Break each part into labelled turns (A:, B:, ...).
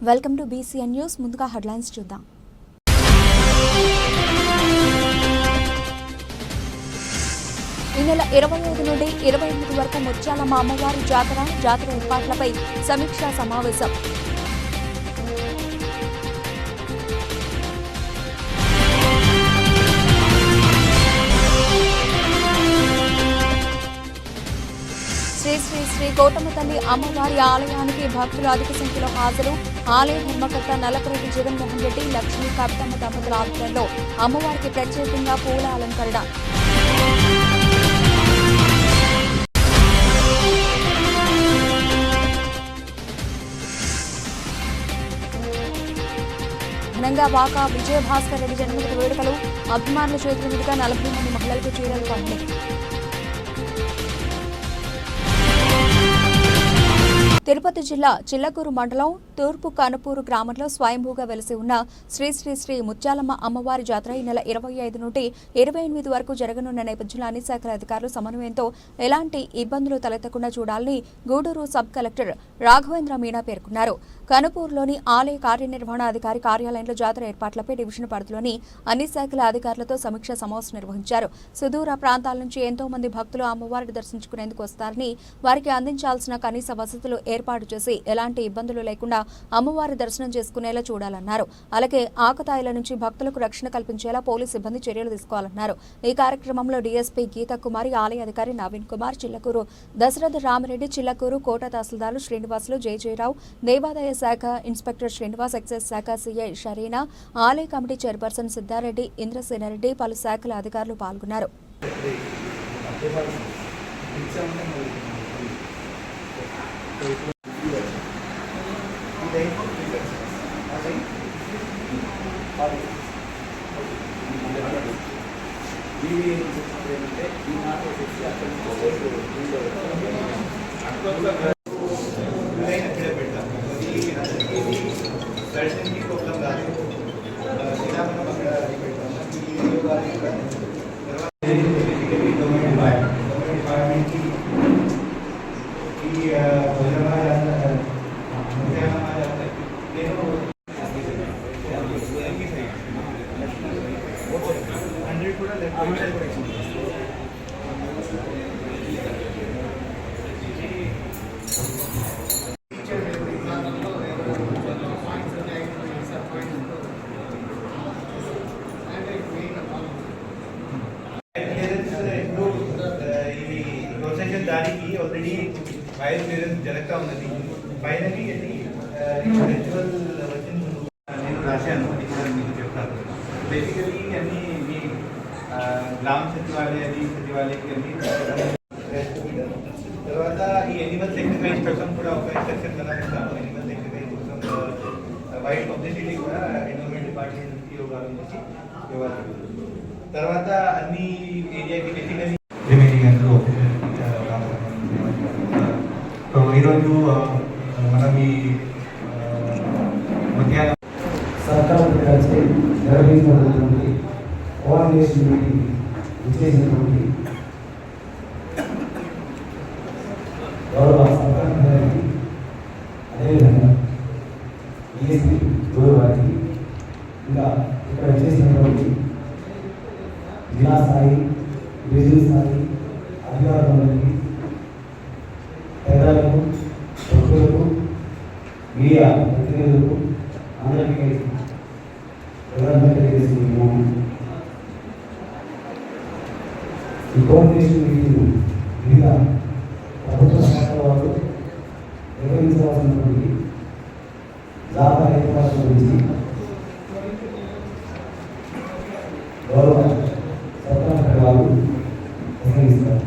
A: Welcome to BCN news. ముందుగా headlines చూద్దాం. ఈ నెల 25 నుండి 28 వరకు ముత్యాలమ్మ అమ్మవారి జాతర ఏర్పాట్లపై సమీక్షా సమావేశం. శ్రీ కోటమ్మ తల్లి అమ్మవారి ఆలయానికి భక్తులు అధిక సంఖ్యలో హాజరు. ఆలయ ధర్మకర్త నల్లపరెడ్డి జగన్మోహన్ రెడ్డి, లక్ష్మీ కవితమ్మ దంపతుల ఆధ్వర్యంలో అమ్మవారికి ప్రత్యేకంగా పూల అలంకరణ. ఘనంగా వాకా విజయభాస్కర్ రెడ్డి జన్మదిన వేడుకలు. అభిమానుల చేతుల మీదుగా 40 మంది మహిళలకు చీరలు పంపిణీ. తిరుపతి జిల్లా చిల్లకూరు మండలం తూర్పు కనుపూరు గ్రామంలో స్వయంభూగా వెలిసి ఉన్న శ్రీ ముత్యాలమ్మ అమ్మవారి జాతర ఈ నెల 25 నుండి 28 వరకు జరగనున్న నేపథ్యంలో అన్ని శాఖల అధికారులు సమన్వయంతో ఎలాంటి ఇబ్బందులు తలెత్తకుండా చూడాలని గూడూరు సబ్ కలెక్టర్ రాఘవేంద్ర మీనా పేర్కొన్నారు. కనుపూరులోని ఆలయ కార్యనిర్వహణాధికారి కార్యాలయంలో జాతర ఏర్పాట్లపై డివిజన్ పరిధిలోని అన్ని శాఖల అధికారులతో సమీక్షా సమావేశం నిర్వహించారు. సుదూర ప్రాంతాల నుంచి ఎంతో మంది భక్తులు అమ్మవారిని దర్శించుకునేందుకు వస్తారని, వారికి అందించాల్సిన కనీస వసతులు ఏర్పాటు చేసి ఎలాంటి ఇబ్బందులు లేకుండా అమ్మవారి దర్శనం చేసుకునేలా చూడాలన్నారు. అలాగే ఆకతాయిల నుంచి భక్తులకు రక్షణ కల్పించేలా పోలీసు సిబ్బంది చర్యలు తీసుకోవాలన్నారు. ఈ కార్యక్రమంలో డీఎస్పీ గీతా కుమారి, ఆలయ అధికారి నవీన్ కుమార్, చిల్లకూరు దశరథ రామిరెడ్డి, చిల్లకూరు కోట తహసీల్దార్లు శ్రీనివాసులు, జయరావు, దేవాదాయ శాఖ ఇన్స్పెక్టర్ శ్రీనివాస్, ఎక్సైజ్ శాఖ సిఐ షరీనా, ఆలయ కమిటీ చైర్పర్సన్ సిద్ధారెడ్డి, ఇంద్రసేనారెడ్డి, పలు శాఖల అధికారులు పాల్గొన్నారు.
B: దానికి ఆల్రెడీ వైరస్ క్లియరెన్స్ జరుగుతూ ఉన్నది. ఫైనలీ ఫెస్టివల్ వచ్చిన నేను రాశాను, మీకు చెప్తాను. బేసికలీ అన్ని మీ గ్రామ సచివాలయకి అన్ని తర్వాత ఈ ఎనిమల్ సెక్రిఫైస్ కోసం కూడా ఒక ఇన్స్ట్రక్షన్ కదా ఇస్తాను. ఎనిమల్ సెక్రిఫైస్ కోసం వైడ్ పబ్లిసిటీ కూడా ఎన్విరాన్మెంట్ డిపార్ట్మెంట్ నుంచి యోగాల నుంచి ఇవ్వాలి. తర్వాత అన్ని ఏరియాకి బేసికలీ ఈరోజు మనం ఈ
C: సర్కారు కలిసి నిర్వహించినటువంటి కోఆర్డినేషన్ మీటింగ్ విచ్చేసినటువంటి గౌరవ సర్కారు గారికి, అదేవిధంగా డిఎస్పీ గౌరవ గారికి, ఇంకా ఇక్కడ విచ్చేసినటువంటి జిల్లా స్థాయి, డివిజన్ స్థాయి అధికారులందరికీ, పెద్దలకు, భక్తులకు, మీడియా ప్రతినిధులకు అందరికీ తెలియజేస్తున్నాము. ఈ కోఆర్డినేషన్ మీటింగ్ వివిధ ప్రభుత్వ శాఖల వారు నిర్వహించవలసినటువంటి జాతర ఏర్పాట్ల గురించి గౌరవ సర్కారు వారు నిర్వహిస్తారు.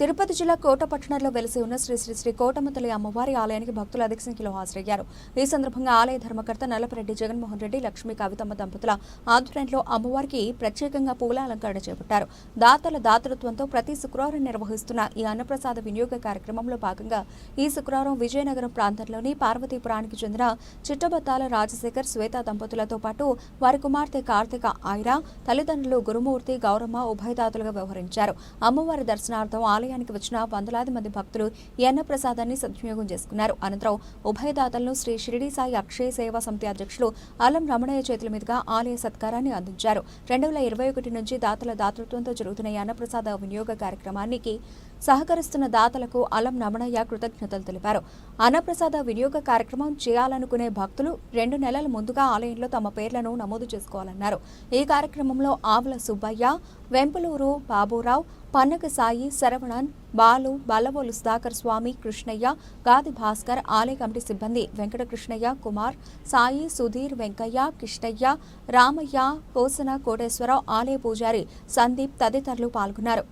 A: తిరుపతి జిల్లా కోట పట్టణంలో వెలిసి ఉన్న శ్రీ కోటమ్మ తల్లి అమ్మవారి ఆలయానికి భక్తులు అధిక సంఖ్యలో హాజరయ్యారు. ఈ సందర్భంగా ఆలయ ధర్మకర్త నల్లపరెడ్డి జగన్మోహన్ రెడ్డి, లక్ష్మీ కవితమ్మ దంపతుల ఆధ్వర్యంలో అమ్మవారికి ప్రత్యేకంగా పూల అలంకరణ చేపట్టారు. దాతల దాతృత్వంతో ప్రతి శుక్రవారం నిర్వహిస్తున్న ఈ అన్నప్రసాద వినియోగ కార్యక్రమంలో భాగంగా ఈ శుక్రవారం విజయనగరం ప్రాంతంలోని పార్వతీపురానికి చెందిన చిట్టబత్తాల రాజశేఖర్, శ్వేత దంపతులతో పాటు వారి కుమార్తె కార్తిక ఆయిరా, తల్లిదండ్రులు గురుమూర్తి, గౌరమ్మ ఉభయదాతలుగా వ్యవహరించారు. అమ్మవారి దర్శనార్థం ఆలయ ఆలయానికి వచ్చిన వందలాది మంది భక్తులు ఈ అన్నప్రసాదాన్ని సద్వినియోగం చేసుకున్నారు. అనంతరం ఉభయదాతలను శ్రీ షిరిడి సాయి అక్షయ సేవా సమితి అధ్యక్షులు అలం రమణయ్య చేతుల మీదుగా ఆలయ సత్కారాన్ని అందించారు. 2021 నుంచి దాతల దాతృత్వంతో జరుగుతున్న ఈ అన్నప్రసాద వినియోగ కార్యక్రమానికి సహకరిస్తున్న దాతలకు అలం రమణయ్య కృతజ్ఞతలు తెలిపారు. అన్నప్రసాద వినియోగ కార్యక్రమం చేయాలనుకునే భక్తులు 2 నెలల ముందుగా ఆలయంలో తమ పేర్లను నమోదు చేసుకోవాలన్నారు. ఈ కార్యక్రమంలో ఆవుల సుబ్బయ్య, వెంపలూరు బాబురావు, పన్నగ సాయి, శరవణన్, బాలు, బల్లవోలు సుధాకర్ స్వామి, కృష్ణయ్య, గాది భాస్కర్, ఆలయ కమిటీ సిబ్బంది వెంకటకృష్ణయ్య, కుమార్, సాయి, సుధీర్, వెంకయ్య, కిష్టయ్య, రామయ్య, కోసన కోటేశ్వరరావు, ఆలయ పూజారి సందీప్ తదితరులు పాల్గొన్నారు.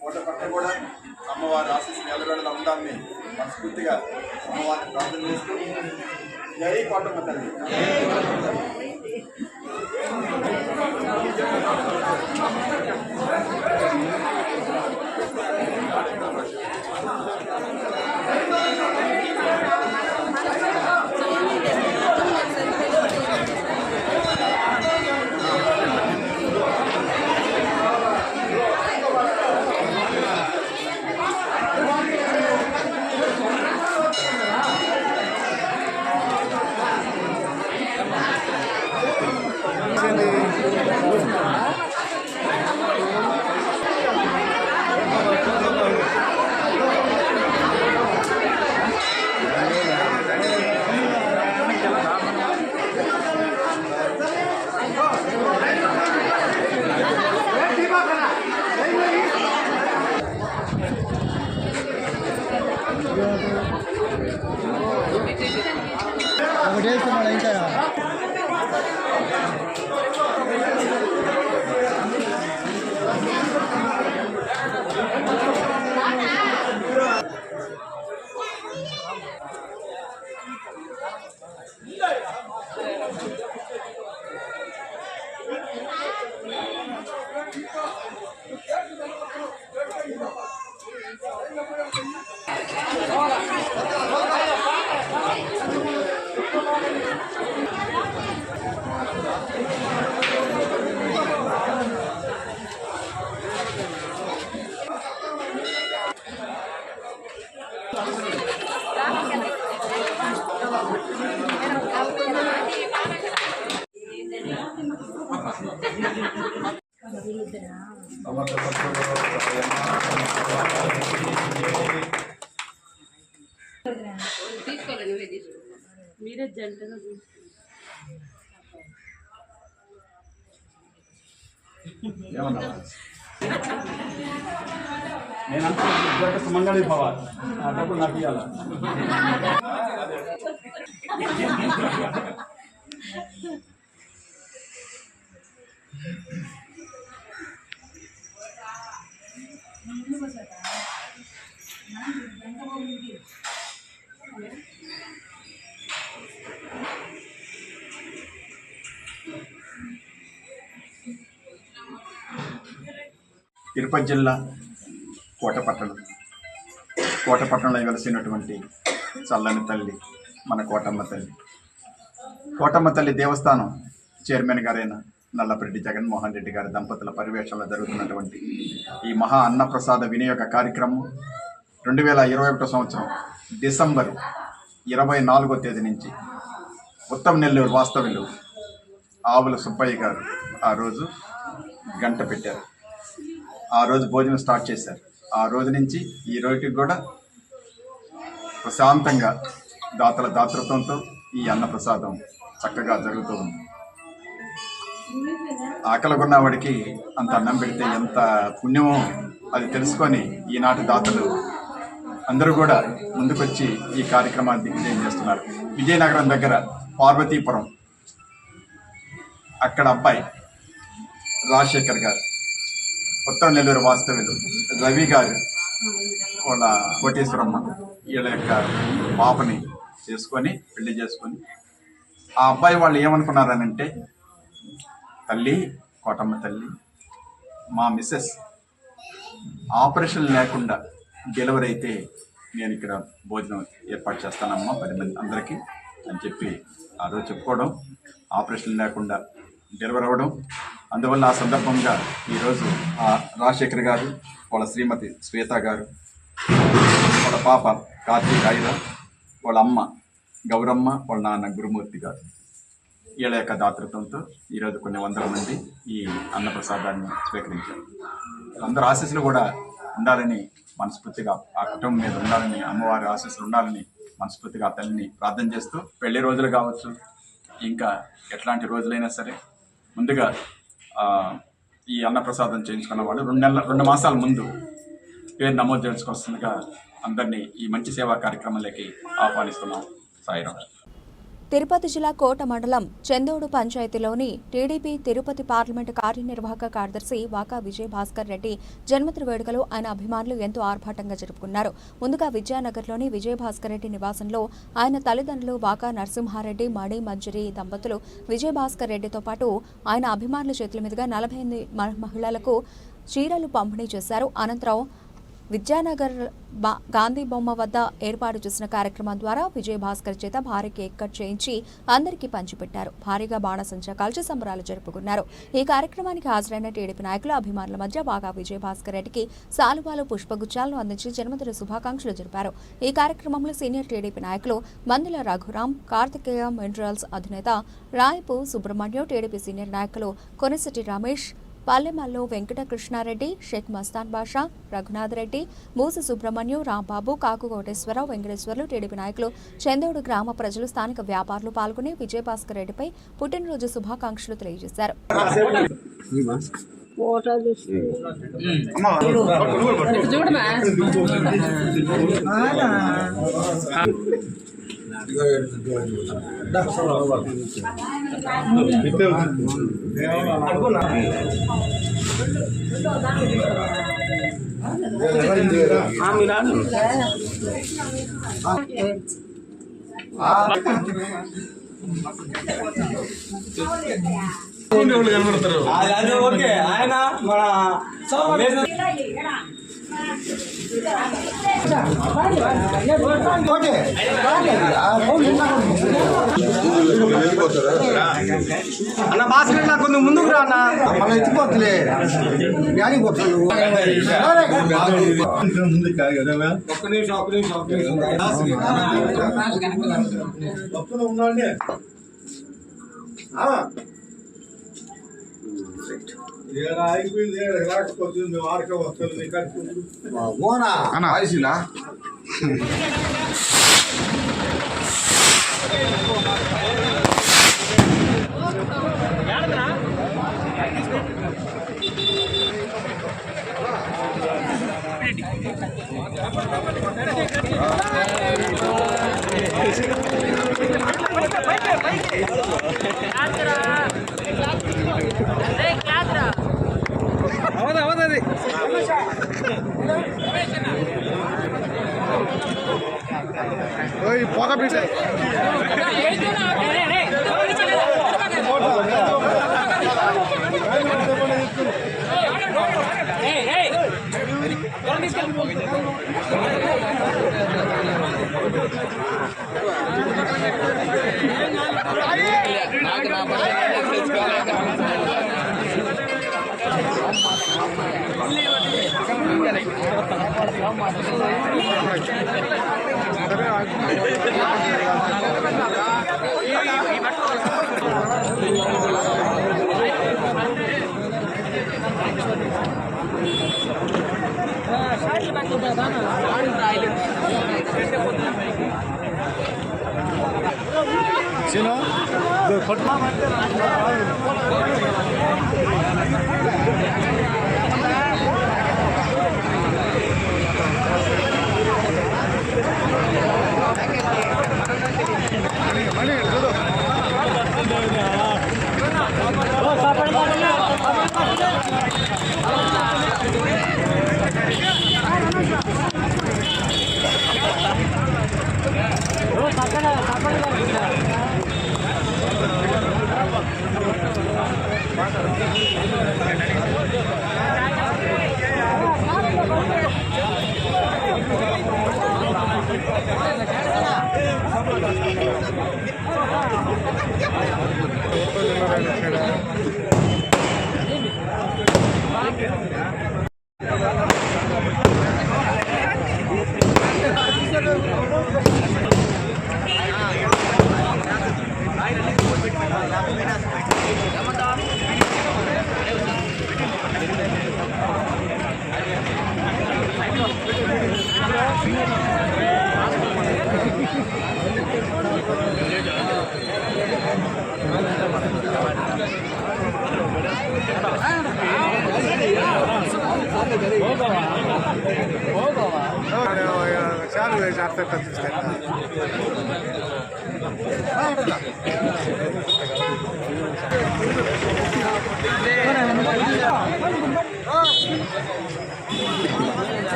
D: పూట పట్ట కూడా అమ్మవారి ఆశీస్సులు ఎల్లవేళలా ఉండాలని మనస్ఫూర్తిగా అమ్మవారిని ప్రార్థన చేస్తూ జై కోటమ్మ తల్లి.
E: మీరే జంటగా
D: ఏమన్నా నేనంటే సుమంగళి భవ ఆ డబ్బులు నాకు ఇవ్వాలా తిరుపతి జిల్లా కోటపట్టణంలో వెలసినటువంటి చల్లని తల్లి మన కోటమ్మ తల్లి దేవస్థానం చైర్మన్ గారైన నల్లపరెడ్డి జగన్మోహన్ రెడ్డి గారి దంపతుల పర్యవేక్షణలో జరుగుతున్నటువంటి ఈ మహా అన్నప్రసాద వినియోగ కార్యక్రమం 2021 సంవత్సరం డిసెంబర్ 24వ తేదీ నుంచి ఉత్తమ నెల్లూరు వాస్తవ్యులు ఆవుల సుబ్బయ్య గారు ఆ రోజు గంట పెట్టారు. ఆ రోజు భోజనం స్టార్ట్ చేశారు. ఆ రోజు నుంచి ఈ రోజుకి కూడా ప్రశాంతంగా దాతల దాతృత్వంతో ఈ అన్నప్రసాదం చక్కగా జరుగుతూ ఉంది. ఆకలిగొన్నవాడికి అంత అన్నం పెడితే ఎంత పుణ్యమో అది తెలుసుకొని ఈనాటి దాతలు అందరూ కూడా ముందుకొచ్చి ఈ కార్యక్రమాన్ని దిగ్విజయం చేస్తున్నారు. విజయనగరం దగ్గర పార్వతీపురం అక్కడ అబ్బాయి రాజశేఖర్ గారు, ఉత్తర నెల్లూరు వాస్తవ్యులు రవి గారు, వాళ్ళ కోటేశ్వరమ్మ వీళ్ళ యొక్క పాపని పెళ్లి చేసుకొని ఆ అబ్బాయి వాళ్ళు ఏమనుకున్నారనంటే, తల్లి కోటమ్మ తల్లి మా మిస్సెస్ ఆపరేషన్ లేకుండా డెలివరీ అయితే నేను ఇక్కడ భోజనం ఏర్పాటు చేస్తానమ్మా 10 మంది అందరికీ అని చెప్పి ఆ రోజు చెప్పుకోవడం, ఆపరేషన్ లేకుండా డెలివరీ అవ్వడం. అందువల్ల ఆ సందర్భంగా ఈరోజు ఆ రాజశేఖర్ గారు, వాళ్ళ శ్రీమతి శ్వేత గారు, వాళ్ళ పాప కార్తీక్ ఐర, వాళ్ళ అమ్మ గౌరమ్మ, వాళ్ళ నాన్న గురుమూర్తి గారు వీళ్ళ యొక్క దాతృత్వంతో ఈరోజు కొన్ని వందల మంది ఈ అన్నప్రసాదాన్ని స్వీకరించారు. అందరూ ఆశీస్సులు కూడా ఉండాలని మనస్ఫూర్తిగా, ఆ కుటుంబం మీద ఉండాలని, అమ్మవారి ఆశీస్సులు ఉండాలని మనస్ఫూర్తిగా తల్లిని ప్రార్థన చేస్తూ, పెళ్లి రోజులు కావచ్చు ఇంకా ఎట్లాంటి రోజులైనా సరే ముందుగా ఈ అన్నప్రసాదం చేయించుకున్న వాళ్ళు 2 మాసాల ముందు పేరు నమోదు చేసుకోవాల్సిందిగా అందరినీ ఈ మంచి సేవా కార్యక్రమంలోకి ఆహ్వానిస్తున్నాం. సాయిరాం.
A: తిరుపతి జిల్లా కోట మండలం చందోడు పంచాయతీలోని టీడీపీ తిరుపతి పార్లమెంటు కార్యనిర్వాహక కార్యదర్శి వాకా విజయభాస్కర్ రెడ్డి జన్మదిన వేడుకలు ఆయన అభిమానులు ఎంతో ఆర్భాటంగా జరుపుకున్నారు. ముందుగా విజయనగర్లోని విజయభాస్కర్ రెడ్డి నివాసంలో ఆయన తల్లిదండ్రులు వాకా నరసింహారెడ్డి, మణి మంజరి దంపతులు విజయభాస్కర్ రెడ్డితో పాటు ఆయన అభిమానుల చేతుల మీదుగా 48 మహిళలకు చీరలు పంపిణీ చేశారు. అనంతరం విద్యానగర్ గాంధీ బొమ్మ వద్ద ఏర్పాటు చేసిన కార్యక్రమం ద్వారా విజయభాస్కర్ చేత భారీ కేక్ కట్ చేయించి అందరికీ పంచిపెట్టారు. భారీగా బాణసంచా కాల్చి సంబరాలు జరుపుకున్నారు. ఈ కార్యక్రమానికి హాజరైన టీడీపీ నాయకులు, అభిమానుల మధ్య బాగా విజయభాస్కర్ రెడ్డికి సాలువాలు, పుష్పగుచ్చాలను అందించి జన్మదిన శుభాకాంక్షలు జరిపారు. ఈ కార్యక్రమంలో సీనియర్ టీడీపీ నాయకులు మందుల రఘురాం, కార్తికేయ మినరల్స్ అధినేత రాయపు సుబ్రహ్మణ్యం, టీడీపీ సీనియర్ నాయకులు కొనిశెట్టి రమేష్, పల్లెమల్లో వెంకట కృష్ణారెడ్డి, షేక్ మస్తాన్ బాషా, రఘునాథ్ రెడ్డి, మూసి సుబ్రహ్మణ్యం, రాంబాబు, కాకు కోటేశ్వరరావు, వెంకటేశ్వర్లు, టీడీపీ నాయకులు, చందోడు గ్రామ ప్రజలు, స్థానిక వ్యాపారులు పాల్గొని విజయభాస్కర్ రెడ్డిపై పుట్టినరోజు శుభాకాంక్షలు తెలియజేశారు.
F: కనబడతారు ఆయన మన అన్న భాస్కర్ నాకు కొంచెం ముందుకు రా అన్న, మన ఎత్తిపోతులే జ్ఞాని పోతాను. ఒక్క నిమిషం ఉన్నాండి. అన్న ఆయిసిందా అవదది పొగ బిడ్డ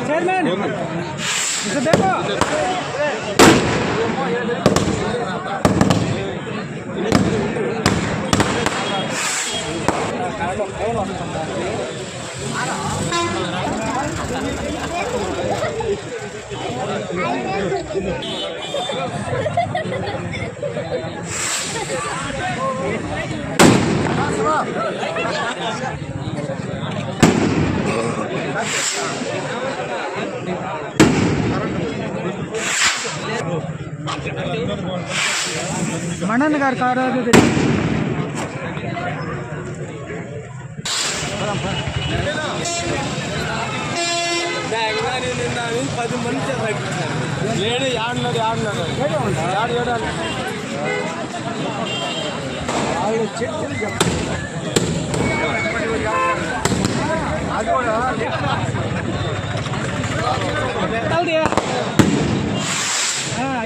F: चेयरमैन इसे देखो मणन गार काరు पद मंदी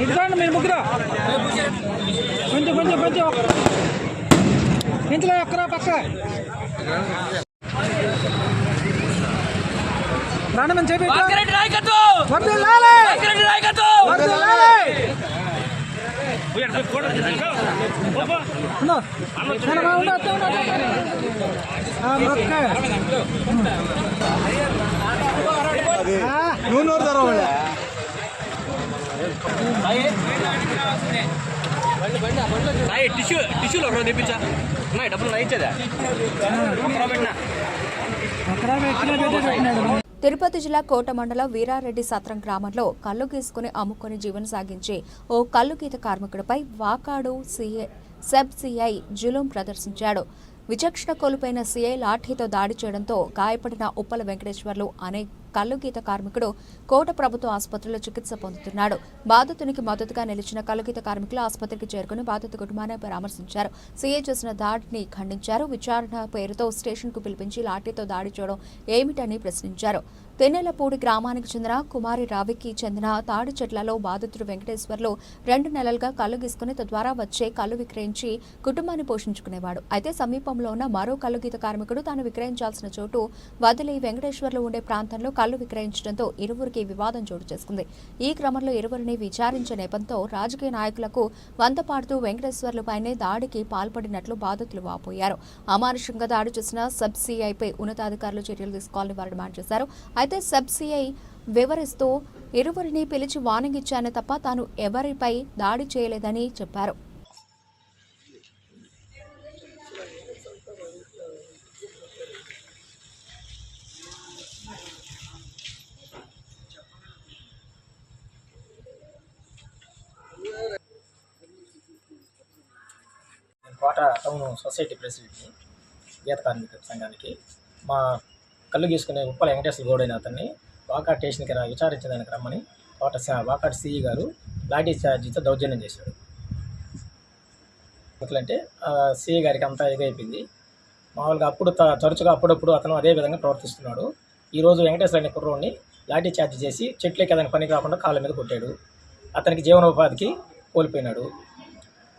F: ఇదిగోండి మీరు ముగ్గురు కొంచెం ఇంట్లో ఎక్కరా పక్క టిష్యూలో తెప్పించా డబ్బులు ఇచ్చేదా
A: తిరుపతి జిల్లా కోట మండలం వీరారెడ్డి సత్రం గ్రామంలో కల్లు గీసుకుని అమ్ముకొని జీవనం సాగించే ఓ కల్లు గీత కార్మికుడిపై వాకాడు సబ్ సిఐ జులుం ప్రదర్శించాడు. విచక్షణ కోల్పోయిన సిఐ లాఠీతో దాడి చేయడంతో గాయపడిన ఉప్పల వెంకటేశ్వర్లు అనే కల్లు గీత కార్మికుడు కోట ప్రభుత్వ ఆసుపత్రిలో చికిత్స పొందుతున్నాడు. బాధితునికి మద్దతుగా నిలిచిన కల్లుగీత కార్మికులు ఆసుపత్రికి చేరుకుని బాధిత కుటుంబాన్ని పరామర్శించారు. సీఐ చేసిన దాడిని ఖండించారు. విచారణ పేరుతో స్టేషన్కు పిలిపించి లాఠీతో దాడి చేయడం ఏమిటని ప్రశ్నించారు. తెన్నెలపూడి గ్రామానికి చెందిన కుమారి రావికి చెందిన తాడి చెట్లలో బాధితుడు వెంకటేశ్వర్లు 2 నెలలుగా కల్లు గీసుకుని తద్వారా వచ్చే కల్లు విక్రయించి కుటుంబాన్ని పోషించుకునేవాడు. అయితే సమీపంలో ఉన్న మరో కల్లుగీత కార్మికుడు తాను విక్రయించాల్సిన చోటు వదిలి వెంకటేశ్వర్లు ఉండే ప్రాంతంలో కల్లు విక్రయించడంతో ఇరువురికి వివాదం చోటు చేసుకుంది. ఈ క్రమంలో ఇరువురిని విచారించే నేపథ్యంతో రాజకీయ నాయకులకు వంతపాడుతూ వెంకటేశ్వర్లపైనే దాడికి పాల్పడినట్లు బాధితులు వాపోయారు. అమానుషంగా దాడి చేసిన సబ్ సిఐపై ఉన్నతాధికారులు చర్యలు తీసుకోవాలని వారు డిమాండ్ చేశారు. అయితే సబ్ సిఐ వివరిస్తూ ఇరువురిని పిలిచి వార్నింగ్ ఇచ్చానే తప్ప తాను ఎవరిపై దాడి చేయలేదని చెప్పారు.
G: కోట టౌన్ సొసైటీ ప్రెసిడెంట్ని గీత కార్మిక సంఘానికి మా కళ్ళు గీసుకునే ఉప్పల వెంకటేశ్వర గౌడ్ అయిన అతన్ని వాకాట్ స్టేషన్కి విచారించడానికి రమ్మని వాకాట్ సిఈ గారు లాఠీ ఛార్జీతో దౌర్జన్యం చేశాడు. ఎట్లంటే సిఈ గారికి అంతా ఇదైపోయింది. మామూలుగా తరచుగా అప్పుడప్పుడు అతను అదే విధంగా ప్రవర్తిస్తున్నాడు. ఈరోజు వెంకటేశ్వర అనే కుర్రోడిని లాఠీ ఛార్జ్ చేసి చెట్లకి అతని పని కాకుండా కాళ్ళ మీద కొట్టాడు. అతనికి జీవనోపాధికి కోల్పోయినాడు.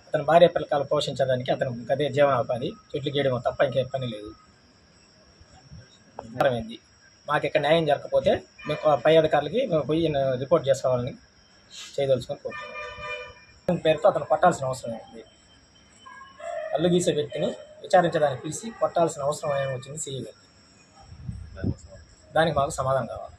G: అతని భార్య పిల్లకాయలు పోషించడానికి అతను అదే జీవనోపాధి, చెట్లు గీయడం తప్ప ఇంకే పని లేదు. అయింది మాకు ఇక్కడ న్యాయం జరగకపోతే మేము పై అధికారులకి మేము పోయి రిపోర్ట్ చేసుకోవాలని చేయదలుచుకొని కోరుతున్నాం. పేరుతో అతను కొట్టాల్సిన అవసరం ఉంది. కళ్ళు గీసే వ్యక్తిని విచారించడానికి పిలిచి కొట్టాల్సిన అవసరం ఏమి వచ్చింది సిఈ గారికి. దానికి మాకు సమాధానం కావాలి.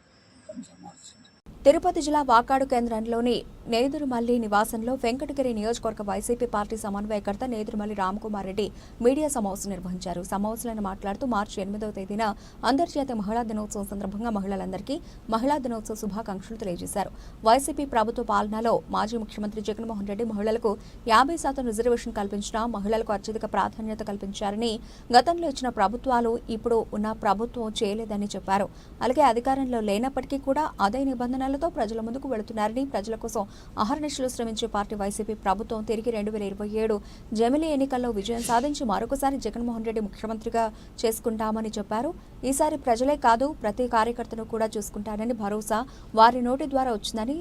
A: తిరుపతి జిల్లా వాకాడు కేంద్రంలోని నేదురుమల్లి నివాసంలో వెంకటగిరి నియోజకవర్గ వైసీపీ పార్టీ సమన్వయకర్త నేదురుమల్లి రామకుమార్ రెడ్డి మీడియా సమావేశం నిర్వహించారు. సమావేశంలో మాట్లాడుతూ మార్చి 8వ తేదీన అంతర్జాతీయ మహిళా దినోత్సవం సందర్భంగా మహిళలందరికీ మహిళా దినోత్సవ శుభాకాంక్షలు తెలియజేశారు. వైసీపీ ప్రభుత్వ పాలనలో మాజీ ముఖ్యమంత్రి జగన్మోహన్ రెడ్డి మహిళలకు 50% రిజర్వేషన్ కల్పించినా మహిళలకు అత్యధిక ప్రాధాన్యత కల్పించారని, గతంలో ఇచ్చిన ప్రభుత్వాలు ఇప్పుడు ఉన్న ప్రభుత్వం చేయలేదని చెప్పారు. అలాగే అధికారంలో లేనప్పటికీ కూడా అదే నిబంధనలతో ప్రజల ముందుకు వెళుతున్నారని, ప్రజల కోసం అహర్నిశలు శ్రమించే పార్టీ వైసీపీ ప్రభుత్వం తిరిగి 2027 జమిలీ ఎన్నికల్లో విజయం సాధించి మరొకసారి జగన్మోహన్ రెడ్డి ముఖ్యమంత్రిగా చేసుకుంటామని చెప్పారు. ఈసారి ప్రజలే కాదు ప్రతి కార్యకర్తను కూడా చూసుకుంటారని భరోసా వారి నోటి ద్వారా వచ్చిందని,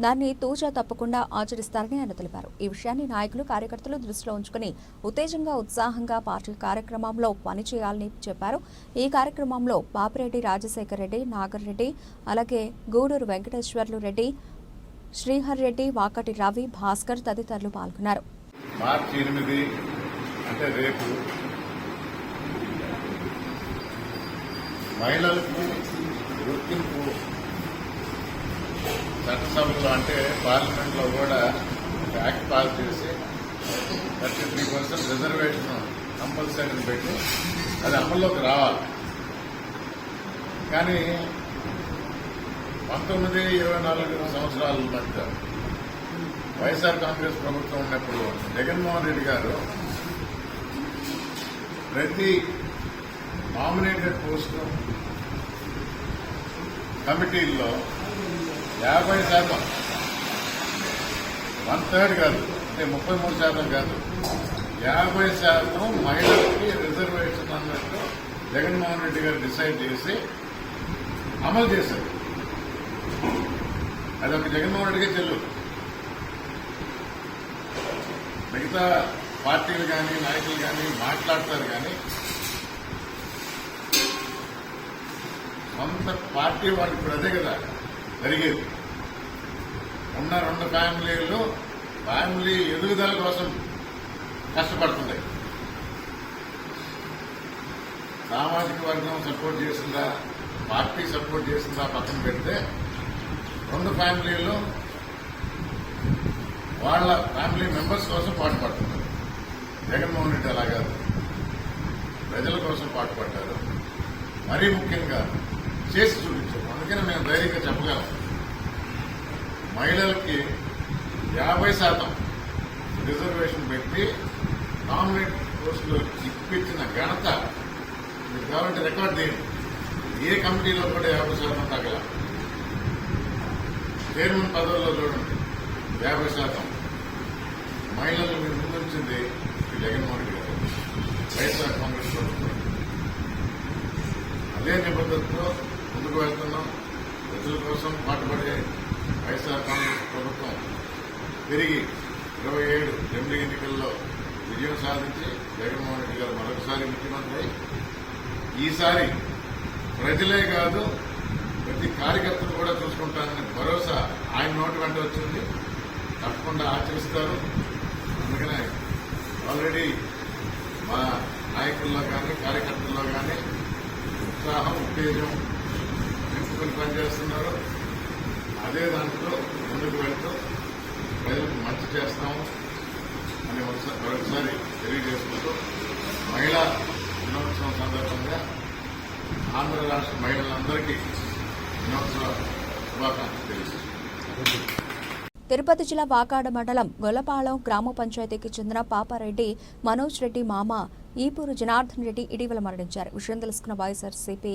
A: దాన్ని తూచా తప్పకుండా ఆచరిస్తారని ఆయన తెలిపారు. ఈ విషయాన్ని నాయకులు, కార్యకర్తలు దృష్టిలో ఉంచుకుని ఉత్తేజంగా, ఉత్సాహంగా పార్టీ కార్యక్రమంలో పనిచేయాలని చెప్పారు. ఈ కార్యక్రమంలో బాపిరెడ్డి రాజశేఖర్ రెడ్డి, నాగర్ రెడ్డి, అలాగే గూడూరు వెంకటేశ్వర్లు రెడ్డి, శ్రీహర్ రెడ్డి, వాకటి రవి, భాస్కర్ తదితరులు పాల్గొన్నారు.
H: మార్చి 8 అంటే రేపు మహిళలకు గుర్తింపు చట్టసభలో అంటే పార్లమెంట్లో కూడా యాక్ట్ పాస్ చేసి 33% రిజర్వేషన్ కంపల్సరీ పెట్టి అది అమల్లోకి రావాలి. కానీ 19-24 సంవత్సరాల మధ్య వైఎస్ఆర్ కాంగ్రెస్ ప్రభుత్వం ఉన్నప్పుడు జగన్మోహన్ రెడ్డి గారు ప్రతి నామినేటెడ్ పోస్టు కమిటీల్లో 50%, 1/3 కాదు, అంటే 33% కాదు, 50% మహిళలకి రిజర్వేషన్ అన్నట్టు జగన్మోహన్ రెడ్డి గారు డిసైడ్ చేసి అమలు చేశారు. అదొక జగన్మోహన్ రెడ్డిగా చెల్లు. మిగతా పార్టీలు కానీ నాయకులు కానీ మాట్లాడతారు కానీ సొంత పార్టీ వాళ్ళు ఇప్పుడు అదే కదా జరిగేది. ఉన్న 2 ఫ్యామిలీలు ఫ్యామిలీ ఎదుగుదల కోసం కష్టపడుతున్నాయి. సామాజిక వర్గం సపోర్ట్ చేసిందా, పార్టీ సపోర్ట్ చేసిందా పక్కన పెడితే 2 ఫ్యామిలీలు వాళ్ళ ఫ్యామిలీ మెంబర్స్ కోసం పాటుపడుతున్నారు. జగన్మోహన్ రెడ్డి అలా కాదు, ప్రజల కోసం పాటుపడ్డారు. మరీ ముఖ్యంగా చేసి చూపించారు. అందుకని మేము ధైర్యంగా చెప్పగలం, మహిళలకి 50% రిజర్వేషన్ పెట్టి నామినేట్ పోస్టులు ఇప్పించిన ఘనత మీరు కావాలంటే రికార్డ్ చేయండి. ఏ కమిటీలో కూడా 50% తగ్గల. చైర్మన్ పదవుల్లో చూడండి 50%. మహిళలు మీరు ముందుంచింది జగన్మోహన్ రెడ్డి గారు, వైఎస్ఆర్ కాంగ్రెస్ ప్రభుత్వం. అదే నిబద్ధతతో ముందుకు వెళ్తున్నాం. ప్రజల కోసం పాటుపడే వైఎస్ఆర్ కాంగ్రెస్ ప్రభుత్వం తిరిగి 27 అసెంబ్లీ ఎన్నికల్లో విజయం సాధించి జగన్మోహన్ రెడ్డి గారు మరొకసారి ముఖ్యమంత్రి అయి ఈసారి ప్రజలే కాదు ప్రతి కార్యకర్తలు కూడా చూసుకుంటారని భరోసా ఆయన నోటి వెంట వచ్చింది. తప్పకుండా ఆచరిస్తారు. అందుకనే ఆల్రెడీ మా నాయకుల్లో కానీ కార్యకర్తల్లో కానీ ఉత్సాహం ఉత్తేజం పెంచుకొని పనిచేస్తున్నారు. అదే దాంట్లో ముందుకు వెళ్తూ ప్రజలకు మంచి చేస్తాము అని మరొకసారి తెలియజేసుకుంటూ మహిళా దినోత్సవం సందర్భంగా ఆంధ్ర రాష్ట్ర మహిళలందరికీ దినోత్సవ శుభాకాంక్షలు తెలియజేస్తున్నాను.
A: తిరుపతి జిల్లా వాకాడ మండలం గొల్లపాలెం గ్రామ పంచాయతీకి చెందిన పాపారెడ్డి మనోజ్ రెడ్డి మామ ఈపూరు జనార్దన్ రెడ్డి ఇటీవల మరణించారు. విషయం తెలుసుకున్న వైఎస్ఆర్సీపీ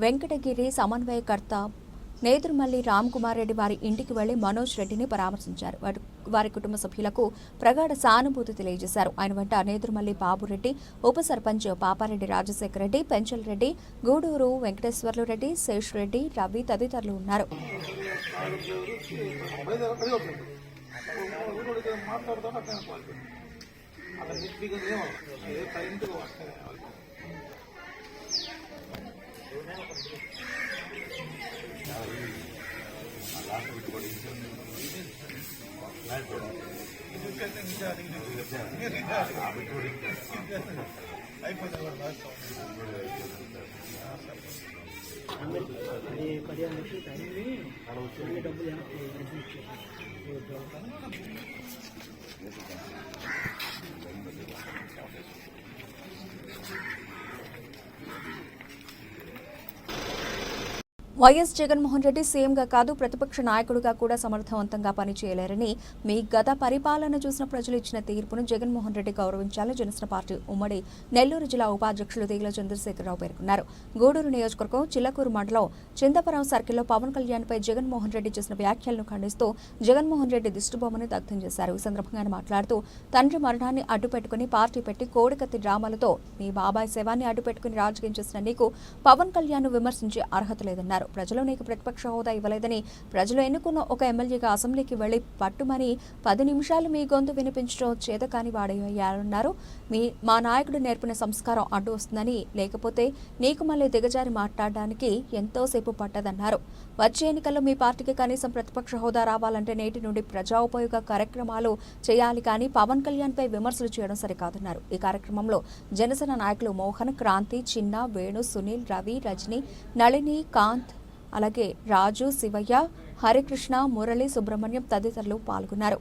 A: వెంకటగిరి సమన్వయకర్త నేదురుమల్లి రామ్ కుమార్ రెడ్డి వారి ఇంటికి వెళ్లి మనోజ్ రెడ్డిని పరామర్శించారు. వారి కుటుంబ సభ్యులకు ప్రగాఢ సానుభూతి తెలియజేశారు. ఆయన వెంట నేదురుమల్లి బాబురెడ్డి, ఉప సర్పంచ్ పాపారెడ్డి రాజశేఖర రెడ్డి, పెంచల్ రెడ్డి, గూడూరు వెంకటేశ్వర్లు రెడ్డి, శేష్ రెడ్డి, రవి తదితరులు ఉన్నారు. వైఎస్ జగన్మోహన్ రెడ్డి సీఎంగా కాదు ప్రతిపక్ష నాయకుడిగా కూడా సమర్థవంతంగా పనిచేయలేరని, మీ గత పరిపాలన చూసిన ప్రజలు ఇచ్చిన తీర్పును జగన్మోహన్ రెడ్డి గౌరవించాలని జనసేన పార్టీ ఉమ్మడి నెల్లూరు జిల్లా ఉపాధ్యక్షులు తీగల చంద్రశేఖరరావు పేర్కొన్నారు. గూడూరు నియోజకవర్గం చిల్లకూరు మండలం చింతపురం సర్కిల్లో పవన్ కళ్యాణ్పై జగన్మోహన్ రెడ్డి చేసిన వ్యాఖ్యలను ఖండిస్తూ జగన్మోహన్ రెడ్డి దిష్టిబొమ్మను దగ్ధం చేశారు. ఈ సందర్భంగా ఆయన మాట్లాడుతూ తండ్రి మరణాన్ని అడ్డుపెట్టుకుని పార్టీ పెట్టి కోడికత్తి డ్రామాలతో మీ బాబాయ్ శవాన్ని అడ్డుపెట్టుకుని రాజకీయం చేసిన నీకు పవన్ కళ్యాణ్ విమర్శించే అర్హత లేదన్నారు. ప్రజలు నీకు ప్రతిపక్ష హోదా ఇవ్వలేదని, ప్రజలు ఎన్నుకున్న ఒక ఎమ్మెల్యేగా అసెంబ్లీకి వెళ్లి పట్టుమని 10 నిమిషాలు మీ గొంతు వినిపించడం చేతకాని వాడయ్యారన్నారు. మా నాయకుడు నేర్పిన సంస్కారం అడ్డు వస్తుందని, లేకపోతే నీకు మళ్లీ దిగజారి మాట్లాడడానికి ఎంతోసేపు పట్టదన్నారు. వచ్చే ఎన్నికల్లో మీ పార్టీకి కనీసం ప్రతిపక్ష హోదా రావాలంటే నేటి నుండి ప్రజా ఉపయోగ కార్యక్రమాలు చేయాలి కానీ పవన్ కళ్యాణ్పై విమర్శలు చేయడం సరికాదన్నారు. ఈ కార్యక్రమంలో జనసేన నాయకులు మోహన్, క్రాంతి, చిన్న, వేణు, సునీల్, రవి, రజని, నళిని, కాంత్, అలాగే రాజు, శివయ్య, హరికృష్ణ, మురళి, సుబ్రహ్మణ్యం తదితరులు పాల్గొన్నారు.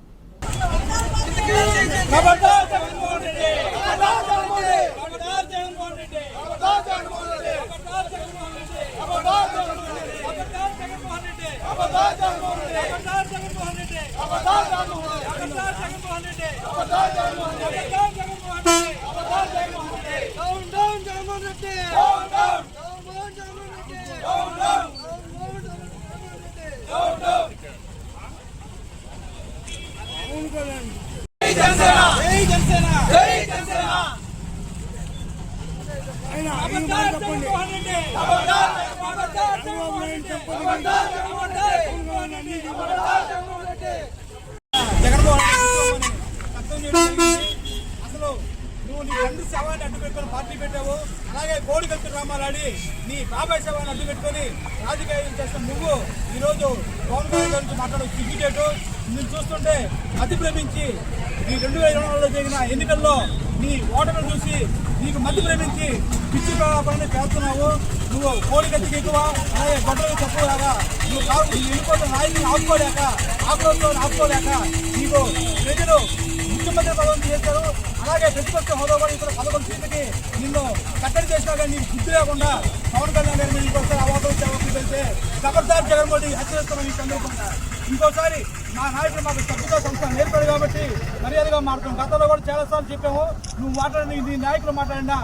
F: అసలు
I: నువ్వు నీ తండ్రి శవాన్ని అడ్డు పెట్టుకొని పార్టీ పెట్టావు, అలాగే కోడికత్తి డ్రామాలు ఆడి నీ బాబాయ్ శవాన్ని అడ్డు పెట్టుకొని రాజకీయం చేసిన నువ్వు ఈరోజు పవన్ కళ్యాణ్ గురించి మాట్లాడే సిగ్గుచేటు. నేను చూస్తుంటే అతి ప్రేమించి ఈ 2020లో జరిగిన ఎన్నికల్లో నీ ఓటమిని చూసి నీకు మధ్య ప్రేమించి పిచ్చి పని చేస్తున్నావు. నువ్వు కోడికత్తికి ఎక్కువ, అలాగే గొడ్డలకు తక్కువలాగా నువ్వు వెళ్ళిపోతున్న నాయకుని ఆపుకోలేక నీకు ప్రజలు ముఖ్యమంత్రి పదవి చేశారు. అలాగే ప్రతిపక్ష హోదా కూడా ఇక్కడ 11 సీట్లకి నిన్ను కట్టడి చేసినా కానీ నీకు బుద్ధి లేకుండా పవన్ కళ్యాణ్ గారి మీద ఇంకోసారి అవాదం వెళ్తే ఖబర్దార్ జగన్మోహన్ రెడ్డి హెచ్చరిస్తున్నాం. ఈ సందర్భంగా ఇంకోసారి మా నాయకుడు మాకు సభ్యత సంస్థ నేర్పాడు కాబట్టి మర్యాదగా మాట్లాడుతాం. గతంలో కూడా చాలాసార్లు చెప్పాము, నువ్వు మాట్లాడిన నీ నాయకులు మాట్లాడిన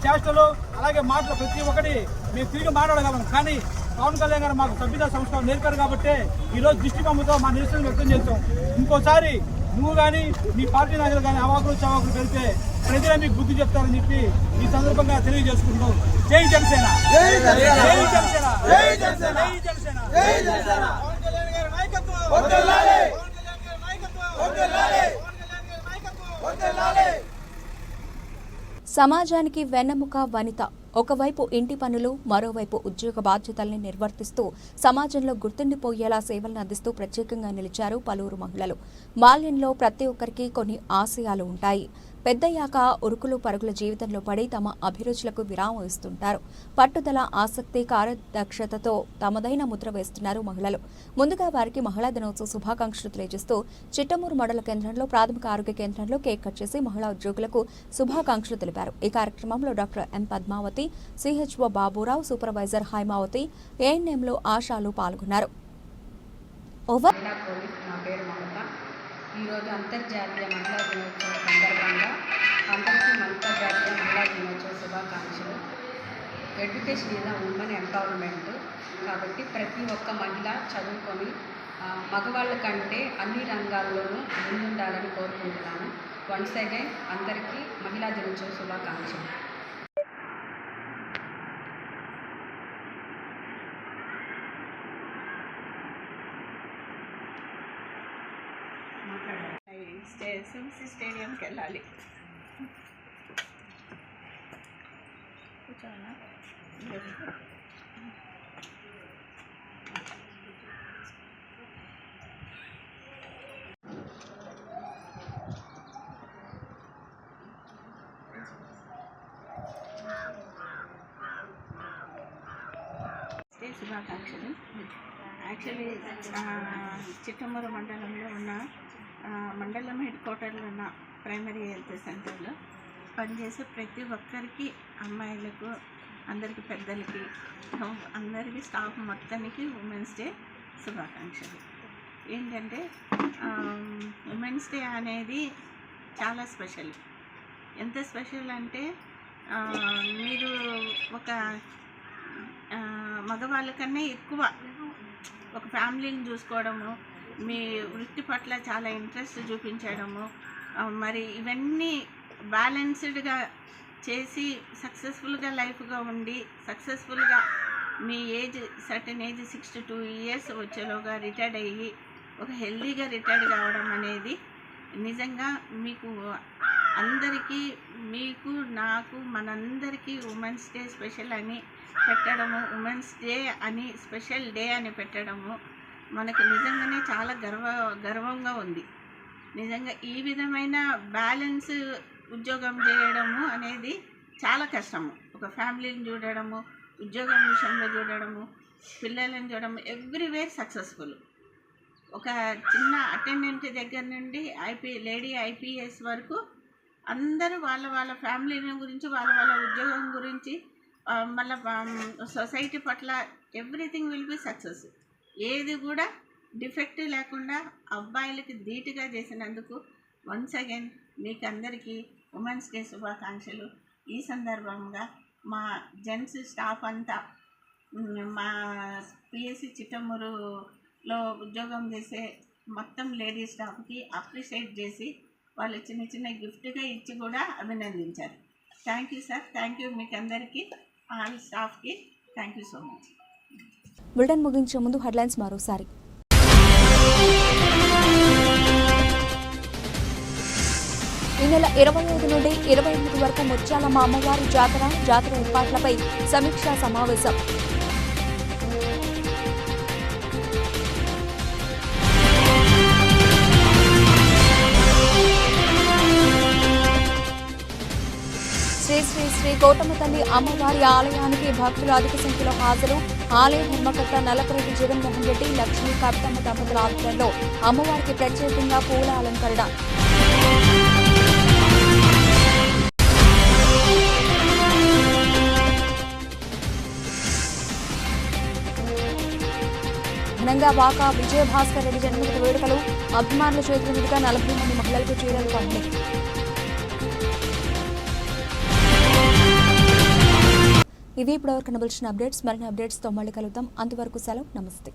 I: చేష్టలు అలాగే మాటలు ప్రతి ఒక్కటి మేము తిరిగి మాట్లాడగలం. కానీ పవన్ కళ్యాణ్ గారు మాకు సభ్యత సంస్థ నేర్పారు కాబట్టి ఈరోజు దృష్టి బొమ్మతో మా నిరసన వ్యక్తం చేస్తాం. ఇంకోసారి నువ్వు కానీ నీ పార్టీ నాయకులు కానీ అవాకులు చవాకులు పెడితే ప్రజలే మీకు బుద్ధి చెప్తారని చెప్పి ఈ సందర్భంగా తెలియజేసుకుంటాం. జై జనసేన, జై జనసేన, జై జనసేన, జై జనసేన, జై జనసేన. పవన్ కళ్యాణ్ గారి నాయకత్వం వర్ధిల్లాలి, పవన్ కళ్యాణ్ గారి నాయకత్వం వర్ధిల్లాలి, పవన్ కళ్యాణ్ గారి నాయకత్వం వర్ధిల్లాలి.
A: సమాజానికి వెన్నెముక వనిత. ఒకవైపు ఇంటి పనులు, మరోవైపు ఉద్యోగ బాధ్యతల్ని నిర్వర్తిస్తూ సమాజంలో గుర్తుండిపోయేలా సేవలను అందిస్తూ ప్రత్యేకంగా నిలిచారు పలువురు మహిళలు. బాల్యంలో ప్రతి ఒక్కరికి కొన్ని ఆశయాలు ఉంటాయి. పెద్దయ్యాక ఉరుకులు పరుగుల జీవితంలో పడి తమ అభిరుచులకు విరామం ఇస్తుంటారు. పట్టుదల, ఆసక్తి, కార్యదక్షతతో తమదైన ముద్ర వేస్తున్నారు మహిళలు. ముందుగా వారికి మహిళా దినోత్సవ శుభాకాంక్షలు తెలియజేస్తూ చిట్టమూరు మండల కేంద్రంలో ప్రాథమిక ఆరోగ్య కేంద్రంలో కేక్ కట్ చేసి మహిళా ఉద్యోగులకు శుభాకాంక్షలు తెలిపారు. ఈ కార్యక్రమంలో doctor M Padmavathi, CHO Baburao, supervisor Haimavathi, ఏఎన్ఎంలు ఆశాలు పాల్గొన్నారు.
J: ఈరోజు అంతర్జాతీయ మహిళా దినోత్సవం సందర్భంగా అందరికీ అంతర్జాతీయ మహిళా దినోత్సవ శుభాకాంక్షలు. ఎడ్యుకేషన్ ఈజ్ ఉమెన్ ఎంపవర్మెంట్ కాబట్టి ప్రతి ఒక్క మహిళ చదువుకొని మగవాళ్ళ కంటే అన్ని రంగాల్లోనూ ముందుండాలని కోరుకుంటున్నాను. వన్స్ అగైన్ అందరికీ మహిళా దినోత్సవ శుభాకాంక్షలు.
E: ఎస్ఎంసీ స్టేడియంకి వెళ్ళాలి. కూర్చోనా? శుభాకాంక్షలు. యాక్చువల్లీ చిట్టమూరు మండలంలో ఉన్న మండలం హెడ్ క్వార్టర్లో ఉన్న ప్రైమరీ హెల్త్ సెంటర్లో పనిచేసే ప్రతి ఒక్కరికి, అమ్మాయిలకు, అందరికీ, పెద్దలకి, అందరికీ, స్టాఫ్ మొత్తానికి ఉమెన్స్ డే శుభాకాంక్షలు. ఏంటంటే ఉమెన్స్ డే అనేది చాలా స్పెషల్. ఎంత స్పెషల్ అంటే మీరు ఒక మగవాళ్ళకన్నా ఎక్కువ ఒక ఫ్యామిలీని చూసుకోవడము, మీ వృత్తి పట్ల చాలా ఇంట్రెస్ట్ చూపించడము, మరి ఇవన్నీ బ్యాలెన్స్డ్గా చేసి సక్సెస్ఫుల్గా లైఫ్గా ఉండి సక్సెస్ఫుల్గా మీ ఏజ్ సర్టెన్ ఏజ్ 62 years వచ్చేలోగా రిటైర్డ్ అయ్యి ఒక హెల్దీగా రిటైర్డ్ కావడం అనేది నిజంగా మీకు అందరికీ, మీకు, నాకు, మనందరికీ ఉమెన్స్ డే స్పెషల్ అని పెట్టడము, ఉమెన్స్ డే అని స్పెషల్ డే అని పెట్టడము మనకు నిజంగానే చాలా గర్వంగా ఉంది. నిజంగా ఈ విధమైన బ్యాలెన్స్ ఉద్యోగం చేయడము అనేది చాలా కష్టము. ఒక ఫ్యామిలీని చూడడము, ఉద్యోగం విషయంలో చూడడము, పిల్లలను చూడడము, ఎవ్రీవేర్ సక్సెస్ఫుల్. ఒక చిన్న అటెండెంట్ దగ్గర నుండి లేడీ IPS వరకు అందరూ వాళ్ళ ఫ్యామిలీని గురించి, వాళ్ళ ఉద్యోగం గురించి, మళ్ళీ సొసైటీ పట్ల ఎవ్రీథింగ్ విల్ బి సక్సెస్. ఏది కూడా డిఫెక్ట్ లేకుండా అబ్బాయిలకి ధీటుగా చేసినందుకు వన్స్ అగైన్ మీకు అందరికీ ఉమెన్స్ డే శుభాకాంక్షలు. ఈ సందర్భంగా మా జెంట్స్ స్టాఫ్ అంతా, మా PSC చిట్టమూరులో ఉద్యోగం చేసే మొత్తం లేడీ స్టాఫ్కి అప్రిషియేట్ చేసి వాళ్ళు చిన్న చిన్న గిఫ్ట్గా ఇచ్చి కూడా అభినందించారు. Thank you sir, thank you మీకు అందరికీ, ఆల్ స్టాఫ్కి thank you so much.
A: Bulletin ముగించే ముందు హెడ్లైన్స్ మరోసారి. ఈ నెల 25 నుండి 28 వరకు ముత్యాలమ్మ అమ్మవారి జాతర ఏర్పాట్లపై సమీక్షా సమావేశం. శ్రీ గౌతమ తల్లి అమ్మవారి ఆలయానికి భక్తులు అధిక సంఖ్యలో హాజరు. ఆలయ ధర్మకర్త నల్లపరెడ్డి జగన్మోహన్ రెడ్డి, లక్ష్మీ కవితమ్మ దంపతుల ఆధ్వర్యంలో అమ్మవారికి ప్రత్యేకంగా పూల అలంకరణ. ఘనంగా వాకా విజయభాస్కర్ రెడ్డి జన్మదిన వేడుకలు. అభిమానుల చేతుల మీదుగా 40 మంది మహిళలకు చీరలు పంపిణీ. ఇవి ఇప్పటివరకు కనబడిన అప్డేట్స్. మరిన్ని అప్డేట్స్తో మళ్ళీ కలుద్దాం. అంతవరకు సెలవు. నమస్తే.